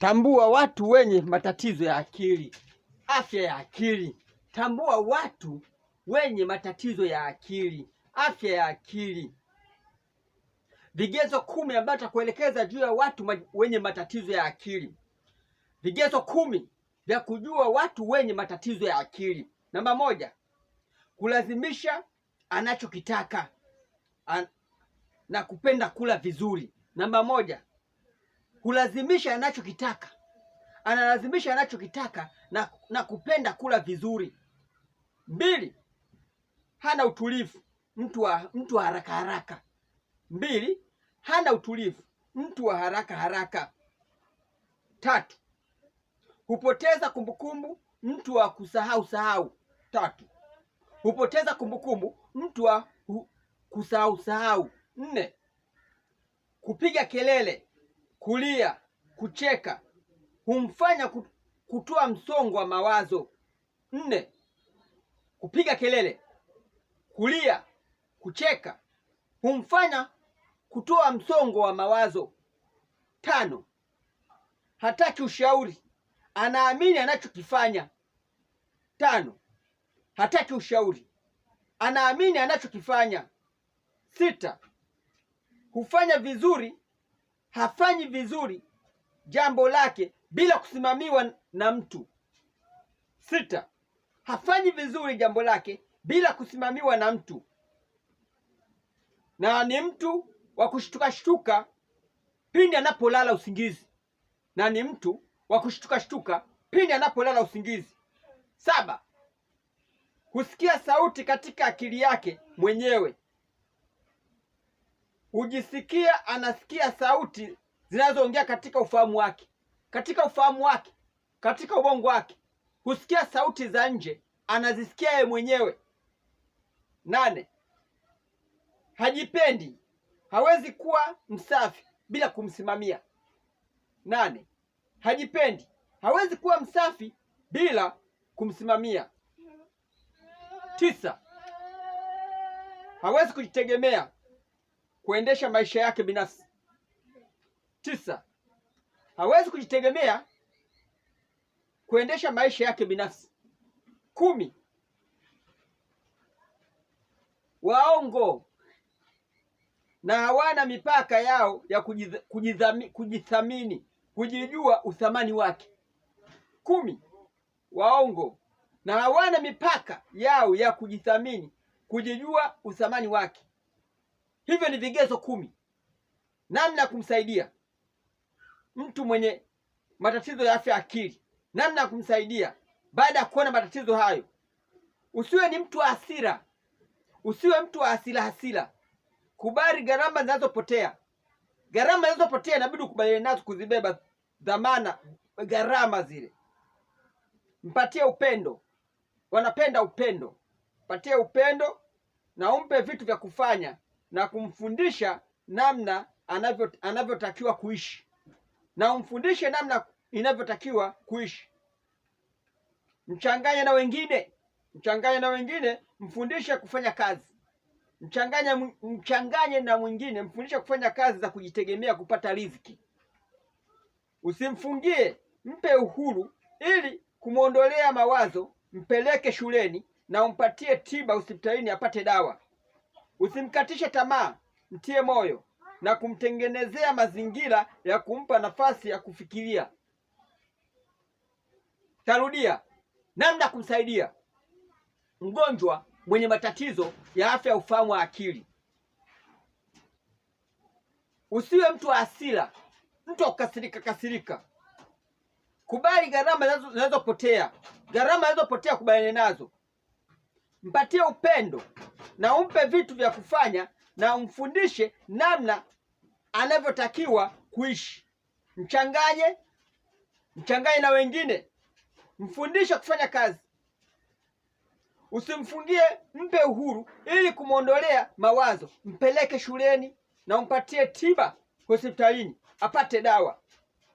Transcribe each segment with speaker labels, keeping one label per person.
Speaker 1: Tambua watu wenye matatizo ya akili. Afya ya akili. Tambua watu wenye matatizo ya akili. Afya ya akili. Vigezo 10 ambavyo nitakuelekeza juu ya watu wenye matatizo ya akili. Vigezo 10 vya kujua watu wenye matatizo ya akili. Namba 1, kulazimisha anachokitaka na kupenda kula vizuri. Namba 1, kulazimisha anachokitaka, analazimisha anachokitaka na kupenda kula vizuri. 2, hana utulivu, mtu wa haraka haraka. 2, hana utulivu, mtu wa haraka haraka. 3, hupoteza kumbukumbu, mtu wa kusahau. 3, hupoteza kumbukumbu, mtu wa kusahau. 4, kupiga kelele, kulia, kucheka humfanya kutoa msongo wa mawazo. 4, kupiga kelele, kulia, kucheka humfanya kutoa msongo wa mawazo. 5, hataki ushauri, anaamini anachokifanya. 5, hataki ushauri, anaamini anachokifanya. 6, hufanya vizuri, hafanyi vizuri jambo lake bila kusimamiwa na mtu. 6, hafanyi vizuri jambo lake bila kusimamiwa na mtu, na ni mtu wa kushtuka pindi anapolala usingizi. 7, husikia sauti katika akili yake mwenyewe. Hujisikia anasikia sauti zinazoongea katika ufahamu wake, katika ubongo wake. Husikia sauti za nje, anazisikia yeye mwenyewe. 8, hajipendi, hawezi kuwa msafi bila kumsimamia. 8, hajipendi, hawezi kuwa msafi bila kumsimamia. 9, hawezi kujitegemea kuendesha maisha yake binafsi. 9, hawezi kujitegemea kuendesha maisha yake binafsi. 10, waongo na hawana mipaka yao ya kujithamini, kujijua uthamani wake. 10, waongo na hawana mipaka yao ya kujithamini, kujijua uthamani wake. Hivyo ni vigezo 10 namna ya kumsaidia mtu mwenye matatizo ya afya ya akili, namna ya kumsaidia baada ya kuona matatizo hayo. Usiwe ni mtu wa hasira, usiwe mtu wa hasira. Kubali gharama zinazopotea. Gharama zinazopotea inabidi ukubaliane nazo, kuzibeba dhamana gharama zile. Mpatie upendo, wanapenda upendo. Mpatie upendo na umpe vitu vya kufanya na kumfundisha namna anavyotakiwa kuishi, na umfundishe namna inavyotakiwa kuishi. Mchanganye na wengine, mfundishe kufanya kazi. Mchanganye na mwingine, mfundishe kufanya kazi za kujitegemea, kupata riziki. Usimfungie, mpe uhuru ili kumwondolea mawazo. Mpeleke shuleni na umpatie tiba hospitalini apate dawa. Usimkatishe tamaa, mtie moyo na kumtengenezea mazingira ya kumpa nafasi ya kufikiria. Tarudia, namna kumsaidia mgonjwa mwenye matatizo ya afya ya ufahamu wa akili. Usiwe mtu wa hasira, mtu wa kukasirika. Kubali gharama zinazopotea, kubaliana nazo. Mpatie upendo na umpe vitu vya kufanya na umfundishe namna anavyotakiwa kuishi. Mchanganye na wengine, mfundishe kufanya kazi. Usimfungie, mpe uhuru ili kumwondolea mawazo. Mpeleke shuleni na umpatie tiba hospitalini apate dawa.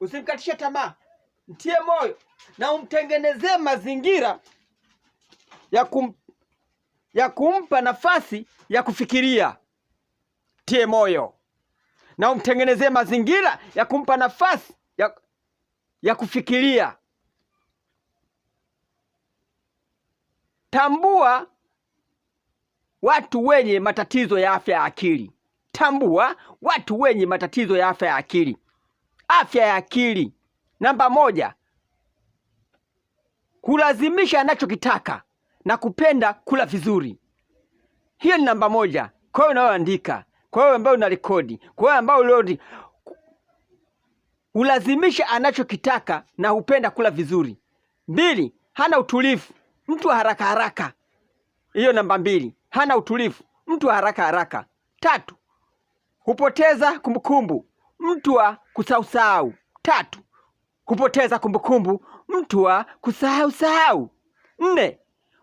Speaker 1: Usimkatishe tamaa, mtie moyo na umtengenezee mazingira ya kumpa nafasi ya kufikiria. Tie moyo na umtengenezee mazingira ya kumpa nafasi ya kufikiria. Tambua watu wenye matatizo ya afya ya akili. Tambua watu wenye matatizo ya afya ya akili. Afya ya akili, namba 1, kulazimisha anachokitaka na kupenda kula vizuri. Hiyo ni namba 1. Kwa hiyo unaoandika, kwa hiyo ambao una rekodi, kwa hiyo ambao ulodi, ulazimisha anachokitaka na hupenda kula vizuri. 2, hana utulivu, mtu wa haraka haraka. Hiyo namba 2, hana utulivu, mtu wa haraka haraka. 3, hupoteza kumbukumbu, mtu wa kusahau. 3, hupoteza kumbukumbu, mtu wa kusahau. 4,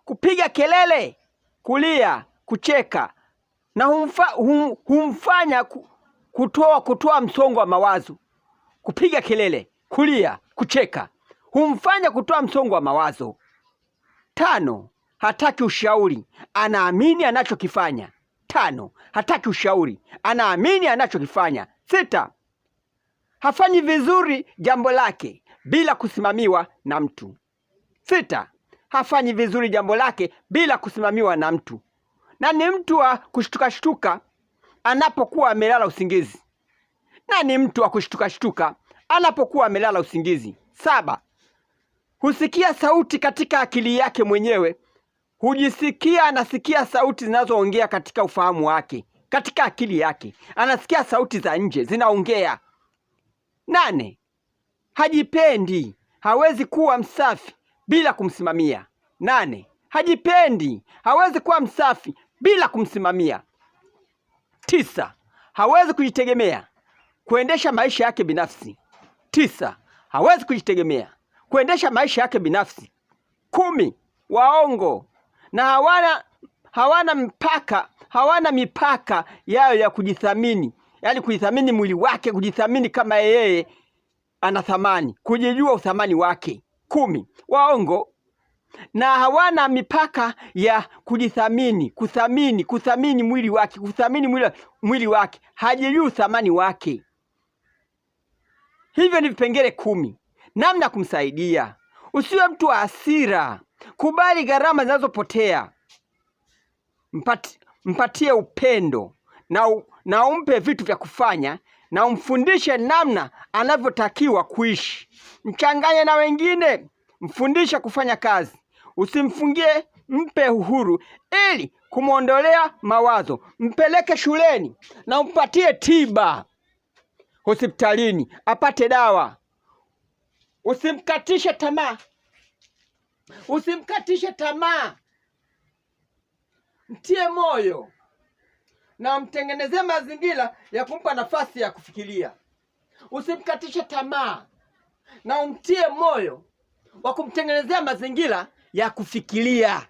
Speaker 1: kupiga kelele, kulia, kucheka na humfanya kutoa msongo wa mawazo. Kupiga kelele, kulia, kucheka humfanya kutoa msongo wa mawazo. 5, hataki ushauri, anaamini anachokifanya. 5, hataki ushauri, anaamini anachokifanya. 6, hafanyi vizuri jambo lake bila kusimamiwa na mtu. 6, hafanyi vizuri jambo lake bila kusimamiwa na mtu, na ni mtu wa kushtuka anapokuwa amelala usingizi. Anapokuwa amelala usingizi. 7, husikia sauti katika akili yake mwenyewe. Anasikia sauti zinazoongea katika ufahamu wake, katika akili yake. Anasikia sauti za nje zinaongea. 8, hajipendi, hawezi kuwa msafi bila kumsimamia. 8, hajipendi, hawezi kuwa msafi bila kumsimamia. 9, hawezi kujitegemea kuendesha maisha yake binafsi. 9, hawezi kujitegemea kuendesha maisha yake binafsi. 10, waongo na hawana mipaka yao ya kujithamini, yaani kujithamini mwili wake, kujithamini kama yeye ana thamani, kujijua uthamani wake. 10, waongo na hawana mipaka ya kujithamini, kuthamini mwili wake, mwili wake, hajijui uthamani wake. Hivyo ni vipengele 10. Namna kumsaidia: usiwe mtu wa hasira, kubali gharama zinazopotea, mpatie upendo na umpe vitu vya kufanya, na umfundishe namna anavyotakiwa kuishi. Mchanganye na wengine, mfundishe kufanya kazi, usimfungie, mpe uhuru ili kumwondolea mawazo. Mpeleke shuleni na umpatie tiba hospitalini apate dawa. Usimkatishe tamaa, mtie moyo na mtengenezee mazingira ya kumpa nafasi ya kufikiria. Usimkatishe tamaa na umtie moyo wa kumtengenezea mazingira ya kufikiria.